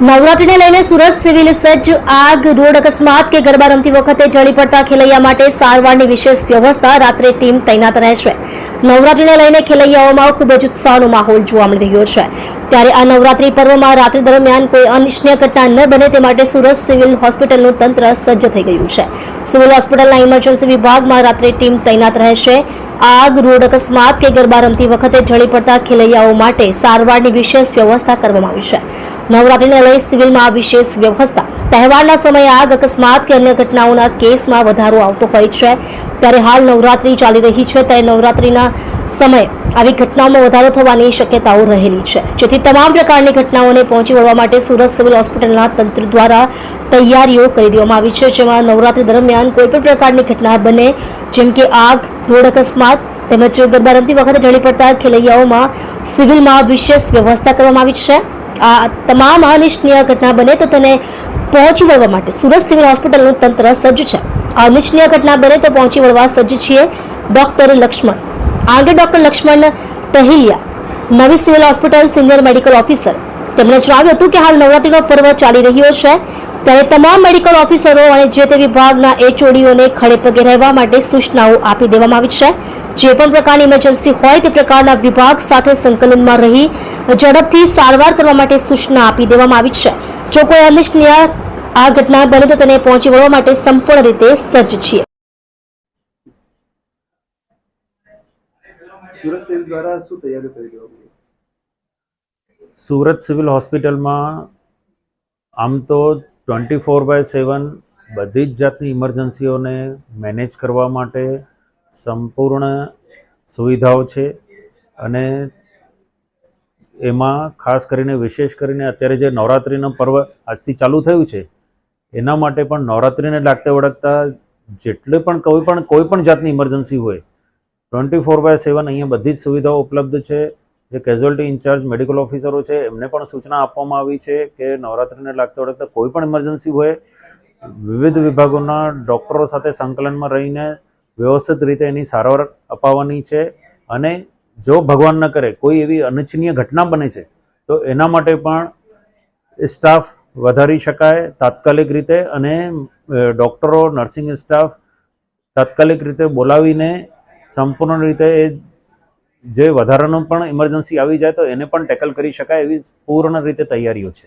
નવરાત્રીને લઈને સુરત સિવિલ સજ્જ આગ રોડ અકસ્માત કે ગરબા રમતી વખતે ઢળી પડતા ખેલૈયા માટે સારવારની વિશેષ વ્યવસ્થા રાત્રે ટીમ તૈનાત રહેશે। નવરાત્રીને લઈને ખેલૈયાઓમાં ખૂબ જ ઉત્સાહનો માહોલ જોવા મળી રહ્યો છે। ત્યારે આ નવરાત્રી પર્વમાં રાત્રિ દરમિયાન કોઈ અનિચ્છનીય ઘટના ન બને તે માટે સુરત સિવિલ હોસ્પિટલનું તંત્ર સજ્જ થઈ ગયું છે। સિવિલ હોસ્પિટલના ઇમરજન્સી વિભાગમાં રાત્રે ટીમ તૈનાત રહેશે। આગ રોડ અકસ્માત કે ગરબા રમતી વખતે ઢળી પડતા ખેલૈયાઓ માટે સારવારની વિશેષ વ્યવસ્થા કરવામાં આવી છે। નવરાત્રીને લઈ સિવિલમાં વિશેષ વ્યવસ્થા। તહેવારના સમયે આગ અકસ્માત કે અન્ય ઘટનાઓના કેસમાં વધારો આવતો હોય છે। ત્યારે હાલ નવરાત્રી ચાલી રહી છે, ત્યારે નવરાત્રીના સમયે આવી ઘટનાઓમાં વધારો થવાની શક્યતાઓ રહેલી છે, જેથી તમામ પ્રકારની ઘટનાઓને પહોંચી વળવા માટે સુરત સિવિલ હોસ્પિટલના તંત્ર દ્વારા તૈયારીઓ કરી દેવામાં આવી છે। જેમાં નવરાત્રી દરમિયાન કોઈપણ પ્રકારની ઘટના બને, જેમ કે આગ, રોડ અકસ્માત તેમજ ગરબા રમતી વખતે ઢળી પડતા ખેલૈયાઓમાં સિવિલમાં વિશેષ વ્યવસ્થા કરવામાં આવી છે। આ તમામ અનિચ્છનીય ઘટના બને તો તેને પહોંચી વળવા માટે સુરત સિવિલ હોસ્પિટલનું તંત્ર સજ્જ છે। અનિચ્છનીય ઘટના બને તો પહોંચી વળવા સજ્જ છીએ ડોક્ટર લક્ષ્મણ। આગે ડોક્ટર લક્ષ્મણ પહેલિયા, નવી civil hospital senior medical officer, તેમણે જણાવ્યું હતું કે હાલ નવરાત્રીનો પર્વ ચાલી રહ્યો છે, ત્યારે તમામ મેડિકલ ઓફિસરો અને જે તે વિભાગના એચઓડીઓને ખડે પગે રહેવા માટે સૂચનાઓ આપી દેવામાં આવી છે। જે પણ પ્રકારની ઇમરજન્સી હોય તે પ્રકારના વિભાગ સાથે સંકલનમાં રહી ઝડપથી સારવાર કરવા માટે સૂચના આપી દેવામાં આવી છે। જો કોઈ અનિચ્છનીય આ ઘટના બને તો તેને પહોંચી વળવા માટે સંપૂર્ણ રીતે સજ્જ છીએ। સુરત સિવિલ દ્વારા શું તૈયારી કરી દેવામાં આવી? સુરત સિવિલ હોસ્પિટલમાં આમ તો 24/7 બધી જ જાતની ઇમરજન્સીઓને મેનેજ કરવા માટે સંપૂર્ણ સુવિધાઓ છે। અને એમાં ખાસ કરીને વિશેષ કરીને અત્યારે જે નવરાત્રિનું પર્વ આજથી ચાલુ થયું છે, એના માટે પણ નવરાત્રિને લાગતા વળગતા જેટલે પણ કોઈ પણ જાતની ઇમરજન્સી હોય 24/7 અહીંયા બધી જ સુવિધાઓ ઉપલબ્ધ છે। જે કેઝ્યુઅલ્ટી ઇન્ચાર્જ મેડિકલ ઓફિસરો છે એમને પણ સૂચના આપવામાં આવી છે કે નવરાત્રિને લાગતા વળગતા કોઈ પણ ઇમરજન્સી હોય વિવિધ વિભાગોના ડૉક્ટરો સાથે સંકલનમાં રહીને વ્યવસ્થિત રીતે એની સારવાર અપાવવાની છે। અને જો ભગવાન ન કરે કોઈ એવી અનિચ્છનીય ઘટના બને છે તો એના માટે પણ સ્ટાફ વધારી શકાય તાત્કાલિક રીતે, અને ડૉક્ટરો, નર્સિંગ સ્ટાફ તાત્કાલિક રીતે બોલાવીને સંપૂર્ણ રીતે એ જે વધારાનું પણ ઇમરજન્સી આવી જાય તો એને પણ ટેકલ કરી શકાય એવી પૂર્ણ રીતે તૈયારીઓ છે।